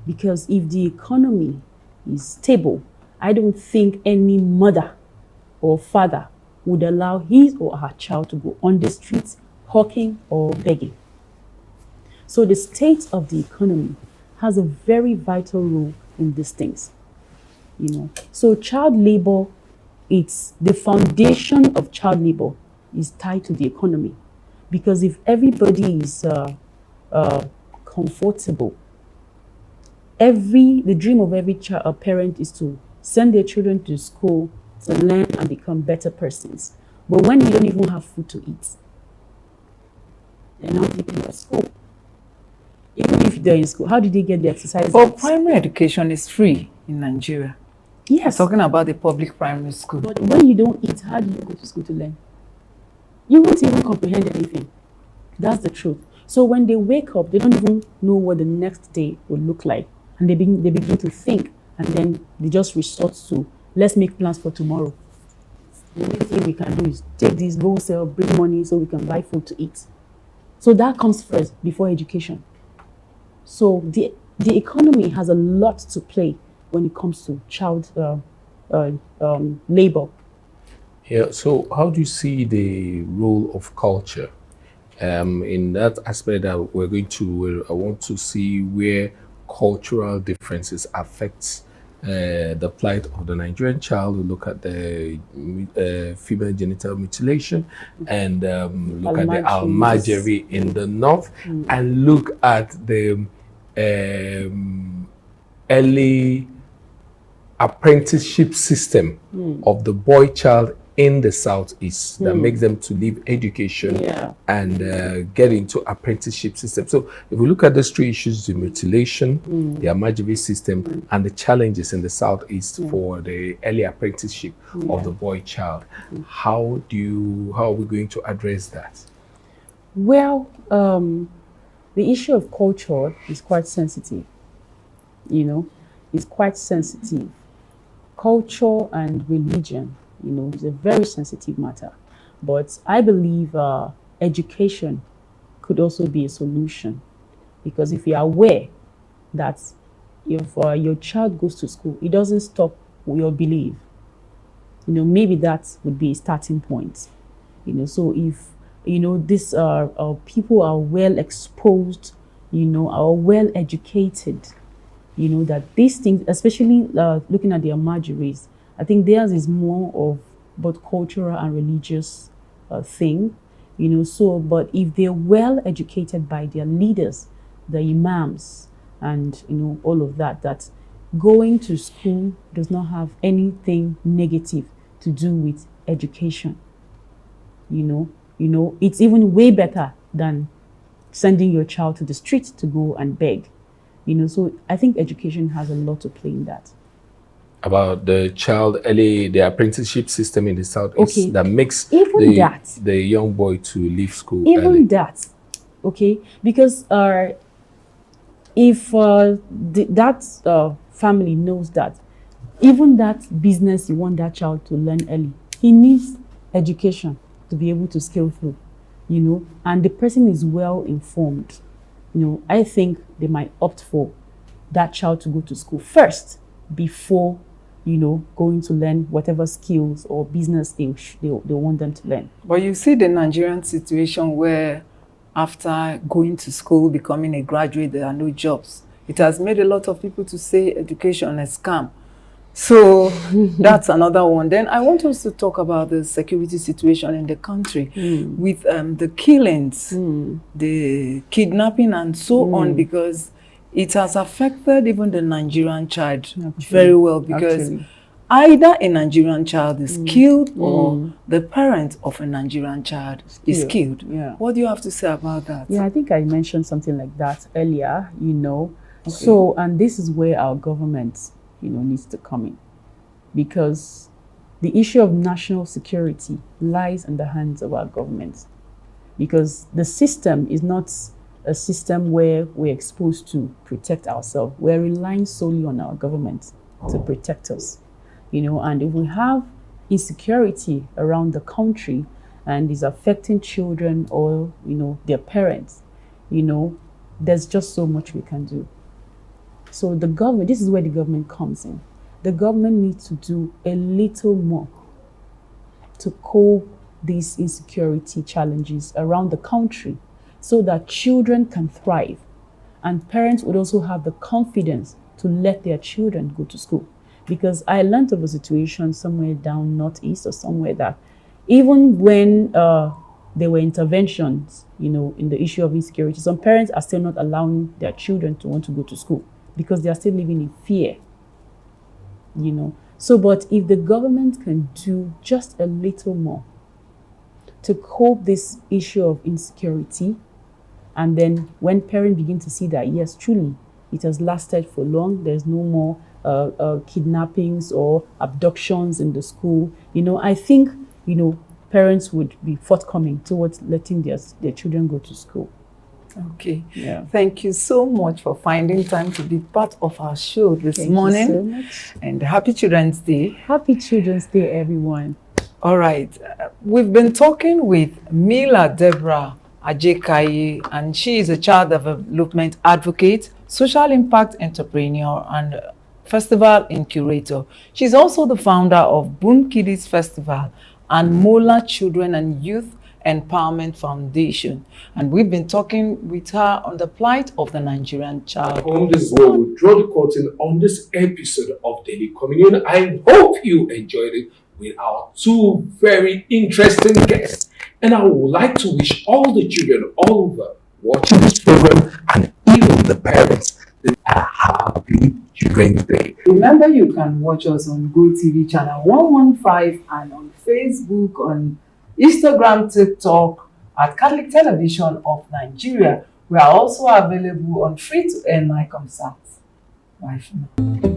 Because if the economy is stable, I don't think any mother or father would allow his or her child to go on the streets hawking or begging. So the state of the economy has a very vital role in these things. So child labor, it's the foundation of child labor is tied to the economy. Because if everybody is comfortable, the dream of every parent is to send their children to school to learn and become better persons. But when you don't even have food to eat, they're not taking to school. Even if they're in school, how do they get the exercise? But primary education is free in Nigeria. Yes. I'm talking about the public primary school. But when you don't eat, how do you go to school to learn? You won't even comprehend anything. That's the truth. So when they wake up, they don't even know what the next day will look like. And they begin to think, and then they just resort to, let's make plans for tomorrow. The only thing we can do is take this, go sell, bring money so we can buy food to eat. So that comes first before education. So the economy has a lot to play when it comes to child labor. Yeah, so how do you see the role of culture in that aspect that we're going to, I want to see where cultural differences affect the plight of the Nigerian child. We look at the female genital mutilation and look at the almajiri in the north and look at the early apprenticeship system of the boy child in the Southeast that makes them to leave education and get into apprenticeship system. So if we look at those three issues, the mutilation, the Amajibi system, and the challenges in the Southeast for the early apprenticeship of the boy child, how are we going to address that? Well, the issue of culture is quite sensitive. You know, it's quite sensitive. Culture and religion, you know, is a very sensitive matter. But I believe education could also be a solution, because if you're aware that if your child goes to school, it doesn't stop your belief. You know, maybe that would be a starting point. You know, so if you know these people are well exposed, you know, are well educated, you know, that these things, especially looking at the Amaji race, I think theirs is more of both cultural and religious thing, you know. So, but if they're well educated by their leaders, the imams, and you know all of that, that going to school does not have anything negative to do with education. You know, it's even way better than sending your child to the street to go and beg. You know, so I think education has a lot to play in that. About the the apprenticeship system in the Southeast that makes the young boy to leave school early. That, okay, because if that family knows that, even that business you want that child to learn early, he needs education to be able to scale through, you know, and the person is well informed. You know, I think they might opt for that child to go to school first before, you know, going to learn whatever skills or business they want them to learn. But you see the Nigerian situation where after going to school, becoming a graduate, there are no jobs. It has made a lot of people to say education is a scam. So that's another one. Then I want us to talk about the security situation in the country with the killings, the kidnapping and so on, because it has affected even the Nigerian child very well, because either a Nigerian child is killed or the parent of a Nigerian child is killed. Yeah. What do you have to say about that? Yeah, I think I mentioned something like that earlier, you know. Okay. So, and this is where our government, you know, needs to come in, because the issue of national security lies in the hands of our government, because the system is not a system where we're exposed to protect ourselves. We're relying solely on our government to protect us, you know. And if we have insecurity around the country and is affecting children or, you know, their parents, you know, there's just so much we can do. So the government, this is where the government comes in. The government needs to do a little more to cope these insecurity challenges around the country, so that children can thrive and parents would also have the confidence to let their children go to school. Because I learned of a situation somewhere down northeast or somewhere that even when there were interventions, you know, in the issue of insecurity, some parents are still not allowing their children to want to go to school because they are still living in fear, you know. So, but if the government can do just a little more to cope this issue of insecurity, and then when parents begin to see that, yes, truly, it has lasted for long, there's no more kidnappings or abductions in the school, you know, I think, you know, parents would be forthcoming towards letting their children go to school. Okay. Yeah. Thank you so much for finding time to be part of our show this morning. Thank you so much. And happy Children's Day. Happy Children's Day, everyone. All right. We've been talking with Mila Deborah Ajekaye, and she is a child development advocate, social impact entrepreneur, and festival curator. She's also the founder of Boom Kiddies Festival and Mola Children and Youth Empowerment Foundation. And we've been talking with her on the plight of the Nigerian child. This is where we draw the curtain on this episode of Daily Communion. I hope you enjoyed it with our two very interesting guests. And I would like to wish all the children all over watching this program, and even the parents, a happy Children's Day. Remember, you can watch us on GoTV channel 115 and on Facebook, on Instagram, TikTok, at Catholic Television of Nigeria. We are also available on free-to-air Nicomsat. Bye for now.